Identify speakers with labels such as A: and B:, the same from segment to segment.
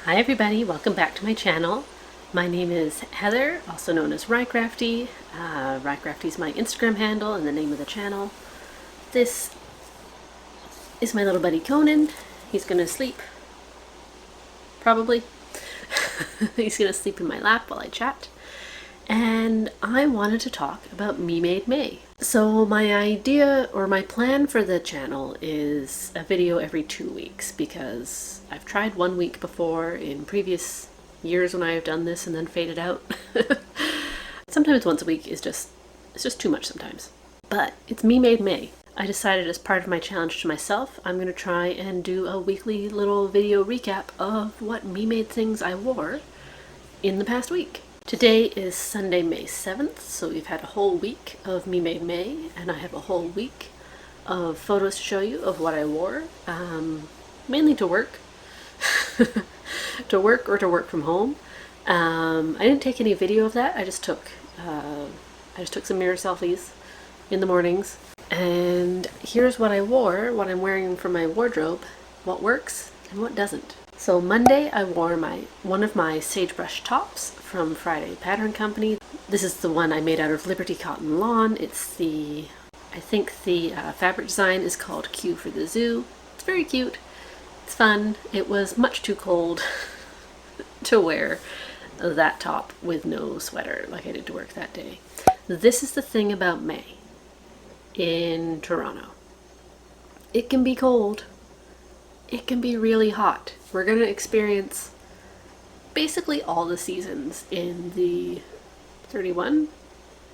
A: Hi everybody, welcome back to my channel. My name is Heather, also known as Rycrafty. Rycrafty is my Instagram handle and the name of the channel. This is my little buddy Conan. He's gonna sleep, probably. He's gonna sleep in my lap while I chat. And I wanted to talk about Me Made May. So my idea or my plan for the channel is a video every 2 weeks, because I've tried 1 week before in previous years when I have done this and then faded out. Sometimes once a week is just too much sometimes. But it's Me Made May. I decided as part of my challenge to myself, I'm going to try and do a weekly little video recap of what me made things I wore in the past week. Today is Sunday, May 7th, so we've had a whole week of Me Made May, and I have a whole week of photos to show you of what I wore, mainly to work. To work or to work from home. I didn't take any video of that. I just took some mirror selfies in the mornings. And here's what I wore, what I'm wearing from my wardrobe, what works and what doesn't. So Monday I wore one of my Sagebrush tops from Friday Pattern Company. This is the one I made out of Liberty Cotton Lawn. It's I think the fabric design is called Q for the Zoo. It's very cute. It's fun. It was much too cold to wear that top with no sweater like I did to work that day. This is the thing about May in Toronto. It can be cold. It can be really hot. We're going to experience basically all the seasons in the 31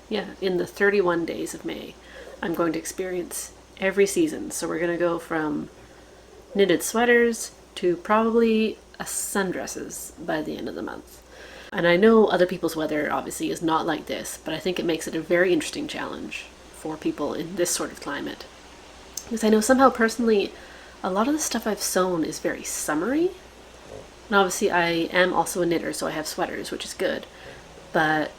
A: days of May. I'm going to experience every season. So we're going to go from knitted sweaters to probably sundresses by the end of the month. And I know other people's weather obviously is not like this, but I think it makes it a very interesting challenge for people in this sort of climate. Because I know somehow personally, a lot of the stuff I've sewn is very summery. And obviously I am also a knitter, so I have sweaters, which is good. But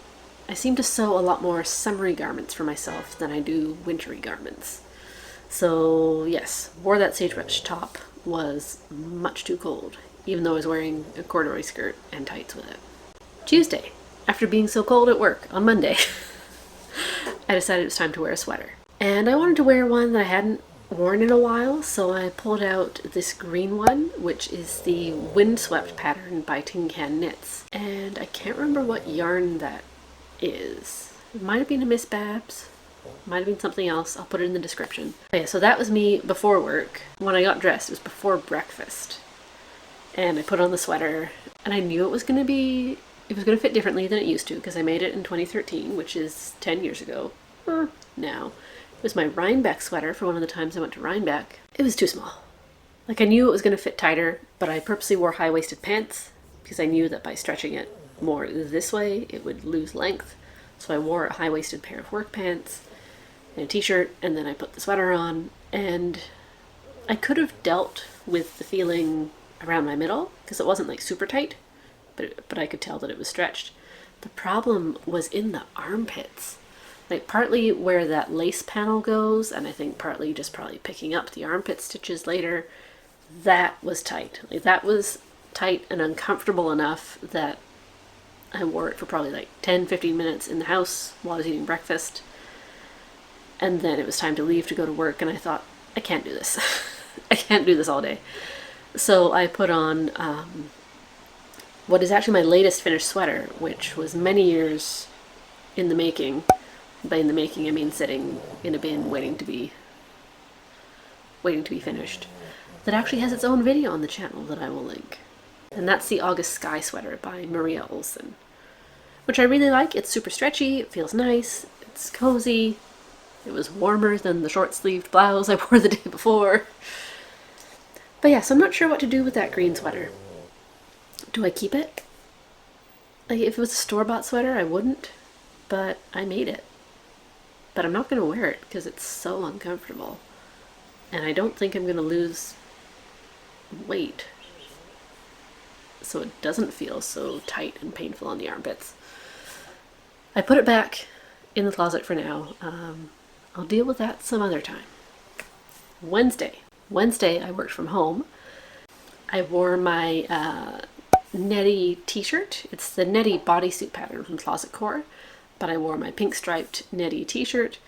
A: I seem to sew a lot more summery garments for myself than I do wintry garments. So yes, wore that Sagebrush top, was much too cold, even though I was wearing a corduroy skirt and tights with it. Tuesday, after being so cold at work on Monday, I decided it was time to wear a sweater. And I wanted to wear one that I hadn't worn in a while, so I pulled out this green one, which is the Windswept pattern by Tincanknits. And I can't remember what yarn that is. It might have been a Miss Babs. Might have been something else. I'll put it in the description. Okay, so that was me before work. When I got dressed, it was before breakfast. And I put on the sweater, and I knew it was going to fit differently than it used to, because I made it in 2013, which is 10 years ago. Now. It was my Rhinebeck sweater for one of the times I went to Rhinebeck. It was too small. Like, I knew it was going to fit tighter, but I purposely wore high-waisted pants, because I knew that by stretching it more this way, it would lose length. So I wore a high-waisted pair of work pants and a t-shirt, and then I put the sweater on, and I could have dealt with the feeling around my middle, because it wasn't like super tight, but I could tell that it was stretched. The problem was in the armpits. Like, partly where that lace panel goes, and I think partly just probably picking up the armpit stitches later, that was tight. Like, that was tight and uncomfortable enough that I wore it for probably like 10-15 minutes in the house while I was eating breakfast. And then it was time to leave to go to work, and I thought, I can't do this. I can't do this all day. So I put on what is actually my latest finished sweater, which was many years in the making. By in the making, I mean sitting in a bin waiting to be finished. That actually has its own video on the channel that I will link. And that's the August Sky sweater by Maria Olsen, which I really like. It's super stretchy, it feels nice, it's cozy. It was warmer than the short-sleeved blouse I wore the day before. But yeah, so I'm not sure what to do with that green sweater. Do I keep it? Like, if it was a store-bought sweater, I wouldn't, but I made it. But I'm not going to wear it because it's so uncomfortable. And I don't think I'm going to lose weight, so it doesn't feel so tight and painful on the armpits. I put it back in the closet for now. I'll deal with that some other time. Wednesday I worked from home. I wore my Nettie t-shirt. It's the Nettie Bodysuit pattern from Closet Core, but I wore my pink striped Nettie t-shirt,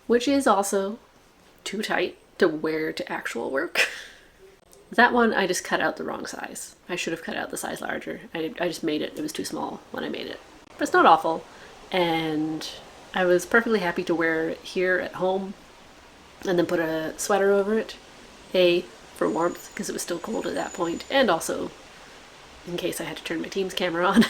A: which is also too tight to wear to actual work. That one I just cut out the wrong size. I should have cut out the size larger. I just made it. It was too small when I made it. But it's not awful. And I was perfectly happy to wear it here at home and then put a sweater over it. For warmth, because it was still cold at that point, and also in case I had to turn my Teams camera on.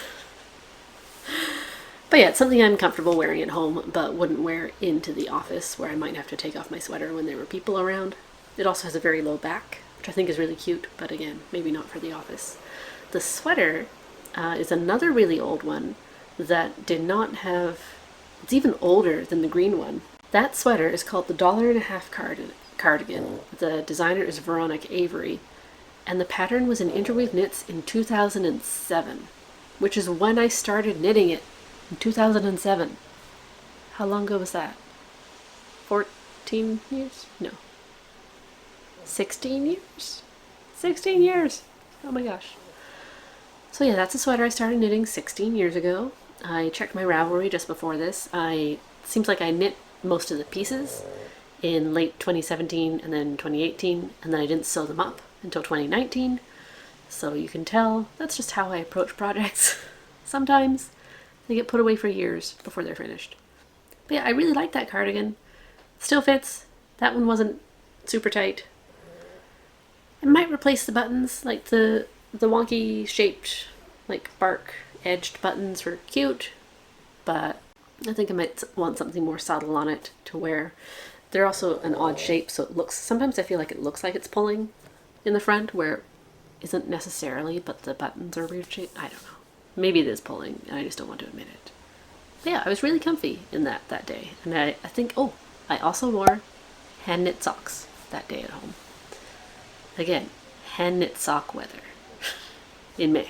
A: But yeah, it's something I'm comfortable wearing at home, but wouldn't wear into the office where I might have to take off my sweater when there were people around. It also has a very low back, which I think is really cute, but again, maybe not for the office. The sweater is another really old one that did not have, it's even older than the green one. That sweater is called the $1.50 cardigan. The designer is Veronica Avery, and the pattern was in Interweave Knits in 2007, which is when I started knitting it, in 2007. How long ago was that? 14 years? No. 16 years? 16 years! Oh my gosh. So yeah, that's a sweater I started knitting 16 years ago. I checked my Ravelry just before this. Seems like I knit most of the pieces in late 2017 and then 2018, and then I didn't sew them up until 2019. So you can tell that's just how I approach projects. Sometimes they get put away for years before they're finished. But yeah, I really like that cardigan. Still fits. That one wasn't super tight. I might replace the buttons, like the wonky shaped, like bark edged buttons were cute, but I think I might want something more subtle on it to wear. They're also an odd shape, so it looks, sometimes I feel like it looks like it's pulling in the front, where it isn't necessarily, but the buttons are weird shape. I don't know. Maybe it is pulling, and I just don't want to admit it. But yeah, I was really comfy in that day. And I think, I also wore hand knit socks that day at home. Again, hand knit sock weather in May.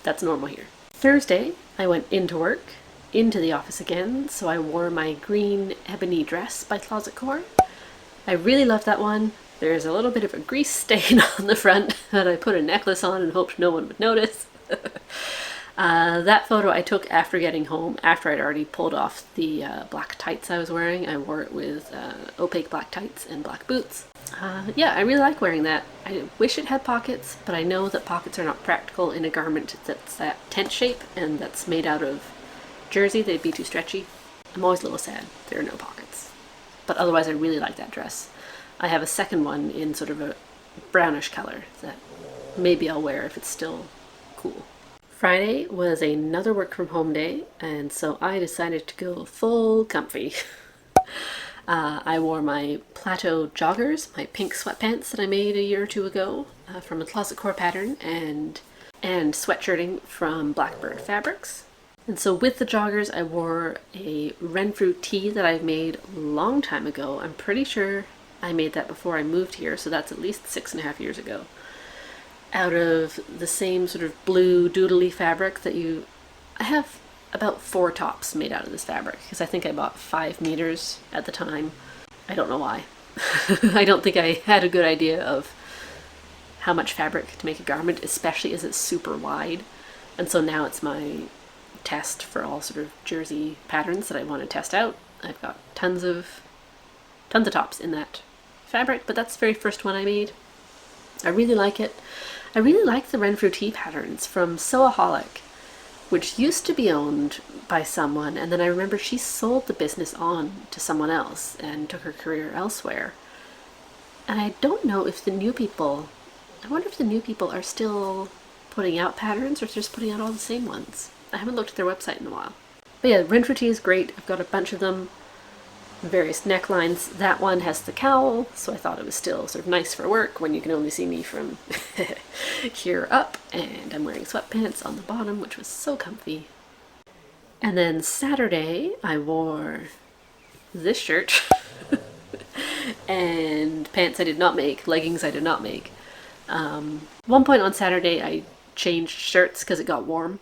A: That's normal here. Thursday, I went into work, into the office again, so I wore my green Ebony Dress by Closet Core. I really love that one. There's a little bit of a grease stain on the front that I put a necklace on and hoped no one would notice. That photo I took after getting home, after I'd already pulled off the black tights I was wearing. I wore it with opaque black tights and black boots. Yeah, I really like wearing that. I wish it had pockets, but I know that pockets are not practical in a garment that's that tent shape and that's made out of jersey. They'd be too stretchy. I'm always a little sad there are no pockets. But otherwise I really like that dress. I have a second one in sort of a brownish color that maybe I'll wear if it's still cool. Friday was another work from home day, and so I decided to go full comfy. I wore my Plateau Joggers, my pink sweatpants that I made a year or two ago from a Closet Core pattern, and sweatshirting from Blackbird Fabrics. And so with the joggers, I wore a Renfrew tee that I made a long time ago. I'm pretty sure I made that before I moved here, so that's at least 6.5 years ago. Out of the same sort of blue doodly fabric that I have about 4 tops made out of this fabric, because I think I bought 5 meters at the time. I don't know why. I don't think I had a good idea of how much fabric to make a garment, especially as it's super wide. And so now it's my test for all sort of jersey patterns that I want to test out. I've got tons of tops in that fabric, but that's the very first one I made. I really like it. I really like the Renfrew tee patterns from Sewaholic, which used to be owned by someone, and then I remember she sold the business on to someone else and took her career elsewhere. And I don't know if I wonder if the new people are still putting out patterns or if they're just putting out all the same ones. I haven't looked at their website in a while. But yeah, Renfrew tee is great. I've got a bunch of them, various necklines. That one has the cowl, so I thought it was still sort of nice for work when you can only see me from here up, and I'm wearing sweatpants on the bottom, which was so comfy. And then Saturday, I wore this shirt and pants I did not make, leggings I did not make. One point on Saturday, I changed shirts because it got warm,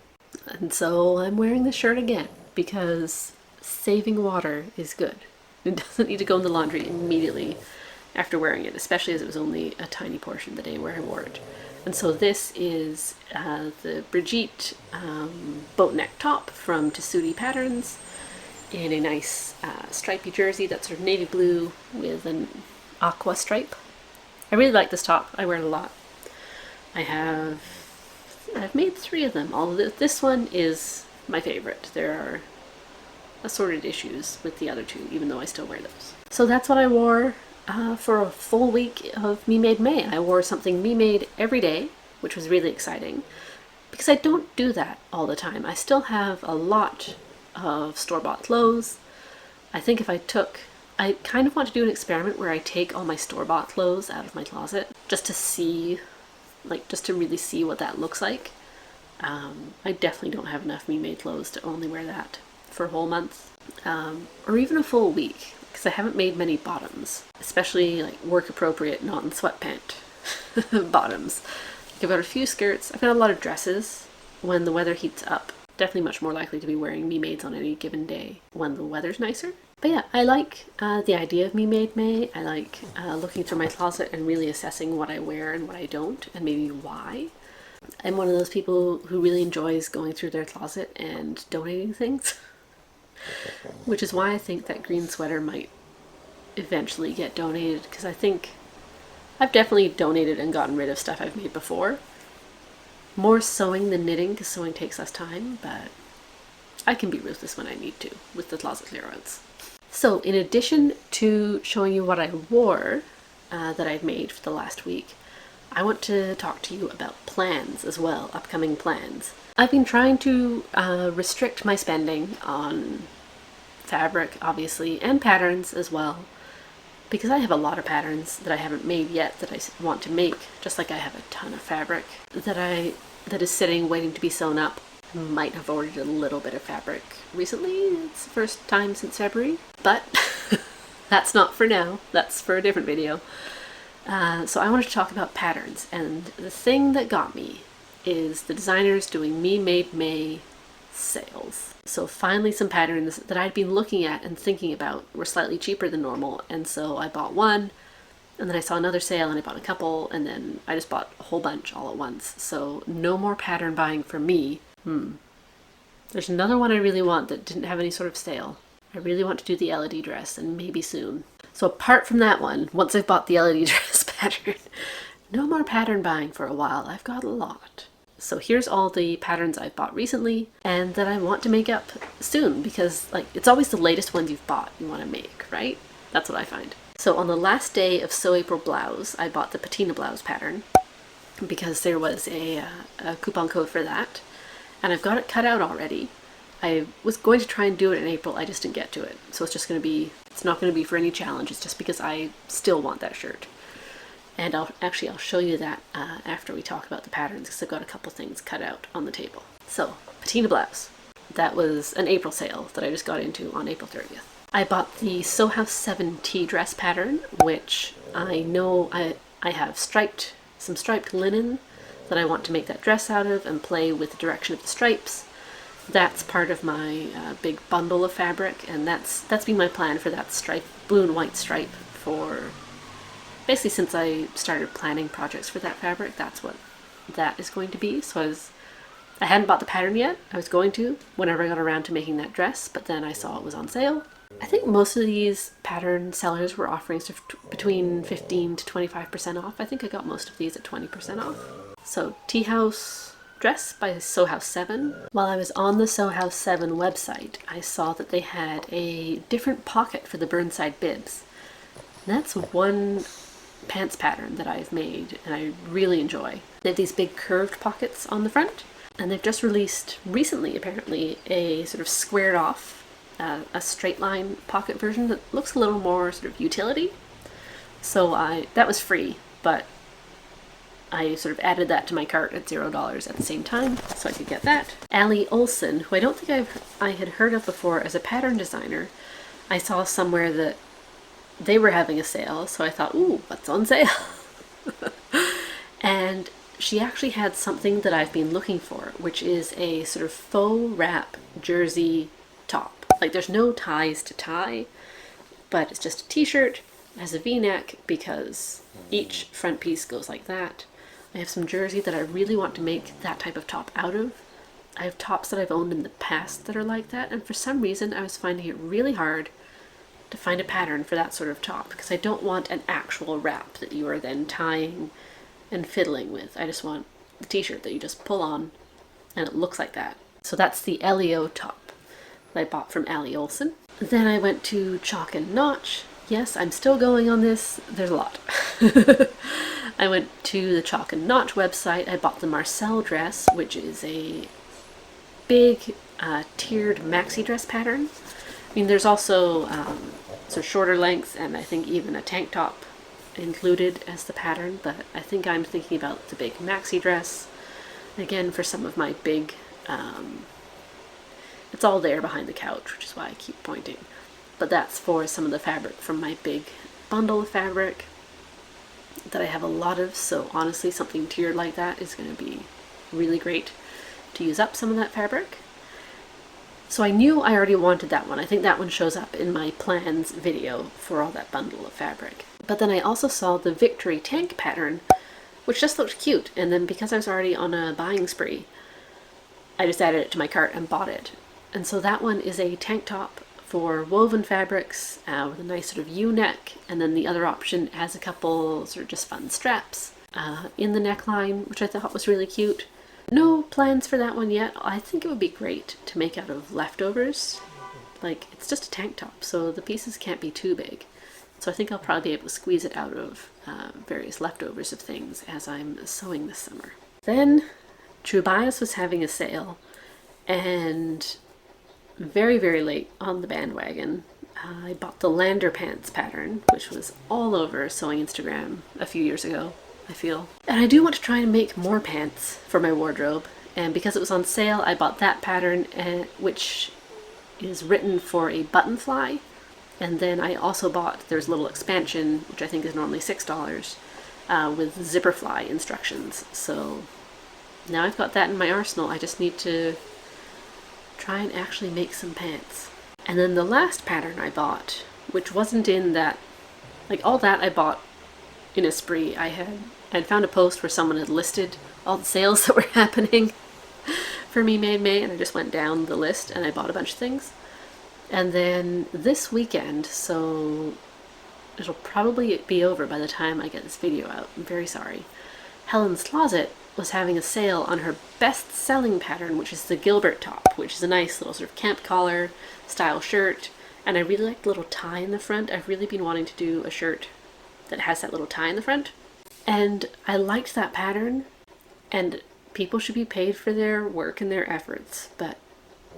A: and so I'm wearing this shirt again because saving water is good. It doesn't need to go in the laundry immediately after wearing it, especially as it was only a tiny portion of the day where I wore it. And so this is the Brigitte boat neck top from Tessuti Patterns in a nice stripy jersey that's sort of navy blue with an aqua stripe. I really like this top. I wear it a lot. I've made 3 of them, although this one is my favorite. There are assorted issues with the other 2, even though I still wear those. So that's what I wore for a full week of Me Made May. I wore something Me Made every day, which was really exciting, because I don't do that all the time. I still have a lot of store-bought clothes. I think if I kind of want to do an experiment where I take all my store-bought clothes out of my closet just to see, just to really see what that looks like. I definitely don't have enough Me Made clothes to only wear that for a whole month, or even a full week, because I haven't made many bottoms, especially work appropriate, not in sweatpant bottoms. I've got a few skirts. I've got a lot of dresses. When the weather heats up, definitely much more likely to be wearing Me Mades on any given day when the weather's nicer. But yeah, I like the idea of Me Made May. I like looking through my closet and really assessing what I wear and what I don't, and maybe why. I'm one of those people who really enjoys going through their closet and donating things, which is why I think that green sweater might eventually get donated, because I think I've definitely donated and gotten rid of stuff I've made before. More sewing than knitting, because sewing takes less time, but I can be ruthless when I need to with the closet clearance. So in addition to showing you what I wore that I've made for the last week, I want to talk to you about plans as well, upcoming plans. I've been trying to restrict my spending on fabric, obviously, and patterns as well, because I have a lot of patterns that I haven't made yet that I want to make, just like I have a ton of fabric that is sitting waiting to be sewn up. I might have ordered a little bit of fabric recently. It's the first time since February, but that's not for now. That's for a different video. So I wanted to talk about patterns, and the thing that got me is the designers doing Me Made May sales. So finally some patterns that I'd been looking at and thinking about were slightly cheaper than normal, and so I bought one, and then I saw another sale and I bought a couple, and then I just bought a whole bunch all at once. So no more pattern buying for me. There's another one I really want that didn't have any sort of sale. I really want to do the Ebony Dress, and maybe soon. So apart from that one, once I've bought the Ebony Dress pattern, no more pattern buying for a while. I've got a lot. So here's all the patterns I've bought recently and that I want to make up soon, because it's always the latest ones you've bought you want to make, right? That's what I find. So on the last day of Sew April Blouse, I bought the patina blouse pattern because there was a coupon code for that, and I've got it cut out already. I was going to try and do it in April, I just didn't get to it. So it's not going to be for any challenge, it's just because I still want that shirt. And I'll show you that after we talk about the patterns, because I've got a couple things cut out on the table. So, patina blouse. That was an April sale that I just got into on April 30th. I bought the Sew House 7 tea dress pattern, which I know I have some striped linen that I want to make that dress out of and play with the direction of the stripes. That's part of my big bundle of fabric, and that's been my plan for that stripe, blue and white stripe, for basically since I started planning projects for that fabric. That's what that is going to be. So I hadn't bought the pattern yet. I was going to whenever I got around to making that dress, but then I saw it was on sale. I think most of these pattern sellers were offering sort of between 15 to 25% off. I think I got most of these at 20% off. So Tea House dress by Sew House 7. While I was on the Sew House 7 website, I saw that they had a different pocket for the Burnside bibs. And that's one pants pattern that I've made and I really enjoy. They have these big curved pockets on the front, and they've just released recently apparently a sort of squared off a straight line pocket version that looks a little more sort of utility. So that was free, but I sort of added that to my cart at $0 at the same time so I could get that. Maria Olsen, who I don't think I had heard of before as a pattern designer, I saw somewhere that they were having a sale, so I thought, ooh, what's on sale? And she actually had something that I've been looking for, which is a sort of faux wrap jersey top. There's no ties to tie, but it's just a t-shirt, it has a v-neck because each front piece goes like that. I have some jersey that I really want to make that type of top out of. I have tops that I've owned in the past that are like that, and for some reason I was finding it really hard to find a pattern for that sort of top, because I don't want an actual wrap that you are then tying and fiddling with. I just want the t-shirt that you just pull on and it looks like that. So that's the LEO top that I bought from Maria Olsen. Then I went to Chalk and Notch. Yes, I'm still going on this. There's a lot. I went to the Chalk and Notch website. I bought the Marcel dress, which is a big tiered maxi dress pattern. I mean, there's also so shorter lengths and I think even a tank top included as the pattern, but I think I'm thinking about the big maxi dress. Again, for some of my big, it's all there behind the couch, which is why I keep pointing. But that's for some of the fabric from my big bundle of fabric that I have a lot of, so honestly something tiered like that is going to be really great to use up some of that fabric. So I knew I already wanted that one. I think that one shows up in my plans video for all that bundle of fabric. But then I also saw the Victory tank pattern, which just looked cute, and then because I was already on a buying spree, I just added it to my cart and bought it. And so that one is a tank top for woven fabrics with a nice sort of U-neck, and then the other option has a couple sort of just fun straps in the neckline, which I thought was really cute. No plans for that one yet. I think it would be great to make out of leftovers. Like, it's just a tank top, so the pieces can't be too big. So I think I'll probably be able to squeeze it out of various leftovers of things as I'm sewing this summer. Then True Bias was having a sale, and very, very late on the bandwagon, I bought the Lander Pants pattern, which was all over sewing Instagram a few years ago, I feel. And I do want to try and make more pants for my wardrobe, and because it was on sale, I bought that pattern, which is written for a button fly. And then I also bought, there's a little expansion, which I think is normally $6, with zipper fly instructions. So now I've got that in my arsenal. I just need to try and actually make some pants. And then the last pattern I bought, which wasn't in that, like all that I bought in a spree. I'd found a post where someone had listed all the sales that were happening for Me Made May, and I just went down the list and I bought a bunch of things. And then this weekend, so it'll probably be over by the time I get this video out, I'm very sorry, Helen's Closet was having a sale on her best-selling pattern, which is the Gilbert top, which is a nice little sort of camp collar style shirt. And I really like the little tie in the front. I've really been wanting to do a shirt that has that little tie in the front. And I liked that pattern, and people should be paid for their work and their efforts, but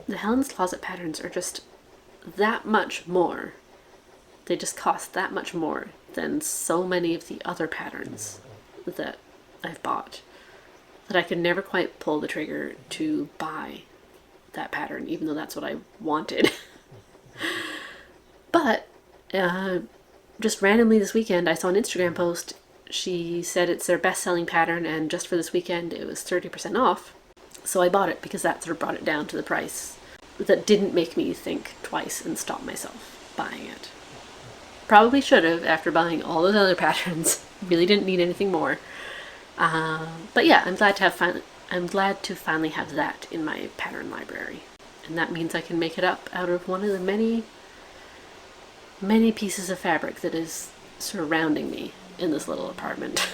A: the Helen's Closet patterns are just that much more. They just cost that much more than so many of the other patterns that I've bought, that I could never quite pull the trigger to buy that pattern, even though that's what I wanted. But just randomly this weekend, I saw an Instagram post. She said it's their best-selling pattern, and just for this weekend it was 30% off. So I bought it because that sort of brought it down to the price that didn't make me think twice and stop myself buying it. Probably should have after buying all those other patterns. Really didn't need anything more. But yeah, I'm glad to finally have that in my pattern library. And that means I can make it up out of one of the many, many pieces of fabric that is surrounding me in this little apartment.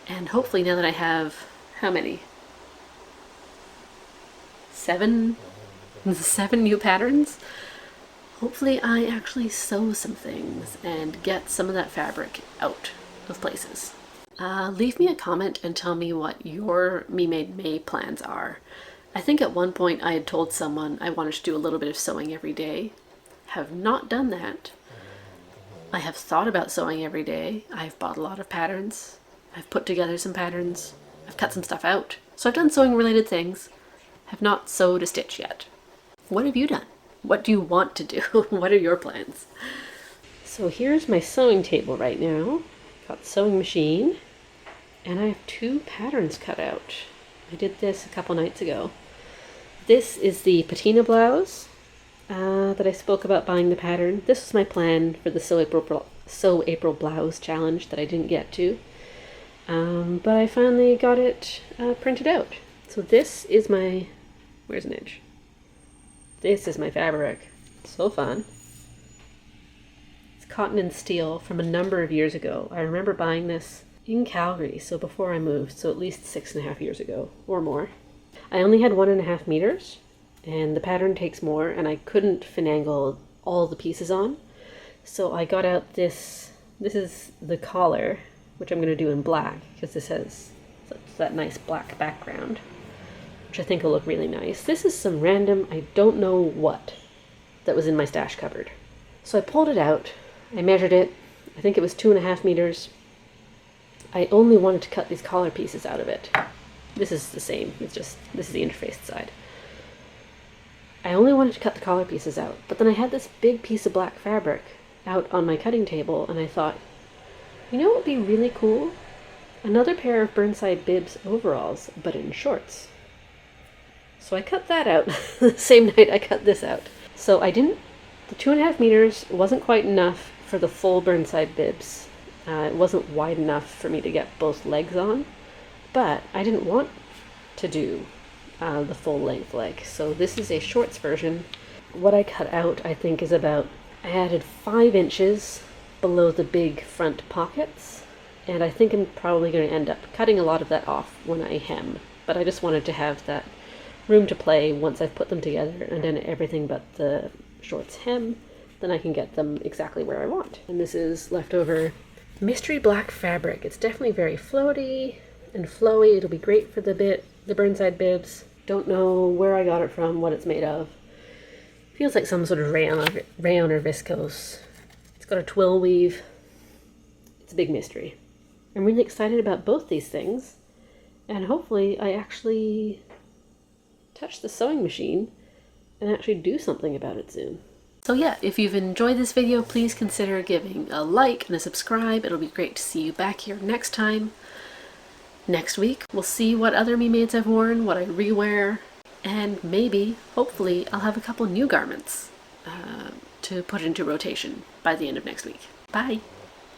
A: And hopefully now that I have, how many? 7 new patterns? Hopefully I actually sew some things and get some of that fabric out of places. Leave me a comment and tell me what your Me Made May plans are. I think at one point I had told someone I wanted to do a little bit of sewing every day. Have not done that. I have thought about sewing every day. I've bought a lot of patterns. I've put together some patterns. I've cut some stuff out. So I've done sewing related things. Have not sewed a stitch yet. What have you done? What do you want to do? What are your plans? So here's my sewing table right now. Got the sewing machine, and I have 2 patterns cut out. I did this a couple nights ago. This is the patina blouse that I spoke about buying the pattern. This was my plan for the Sew April Blouse challenge that I didn't get to. But I finally got it printed out. So this is my, where's an edge? This is my fabric. So fun. It's cotton and steel from a number of years ago. I remember buying this in Calgary, so before I moved, so at least 6.5 years ago or more. I only had 1.5 meters, and the pattern takes more, and I couldn't finagle all the pieces on. So I got out this is the collar, which I'm going to do in black, because this has that nice black background, which I think will look really nice. This is some random, I don't know what, that was in my stash cupboard. So I pulled it out, I measured it, I think it was 2.5 meters. I only wanted to cut these collar pieces out of it. This is the same, it's just, this is the interfaced side. I only wanted to cut the collar pieces out, but then I had this big piece of black fabric out on my cutting table, and I thought, you know what would be really cool? Another pair of Burnside Bibs overalls, but in shorts. So I cut that out the same night I cut this out. So the 2.5 meters wasn't quite enough for the full Burnside Bibs. It wasn't wide enough for me to get both legs on, but I didn't want to do the full length leg. So this is a shorts version. What I cut out, I think, is about, I added 5 inches below the big front pockets, and I think I'm probably going to end up cutting a lot of that off when I hem, but I just wanted to have that room to play once I've put them together and done everything but the shorts hem, then I can get them exactly where I want. And this is leftover mystery black fabric. It's definitely very floaty and flowy. It'll be great for the Burnside Bibs. Don't know where I got it from, what it's made of. Feels like some sort of rayon or viscose. It's got a twill weave. It's a big mystery. I'm really excited about both these things, and hopefully I actually touch the sewing machine and actually do something about it soon. So yeah, if you've enjoyed this video, please consider giving a like and a subscribe. It'll be great to see you back here next time. Next week, we'll see what other Me Maids I've worn, what I rewear, and maybe, hopefully, I'll have a couple new garments to put into rotation by the end of next week. Bye!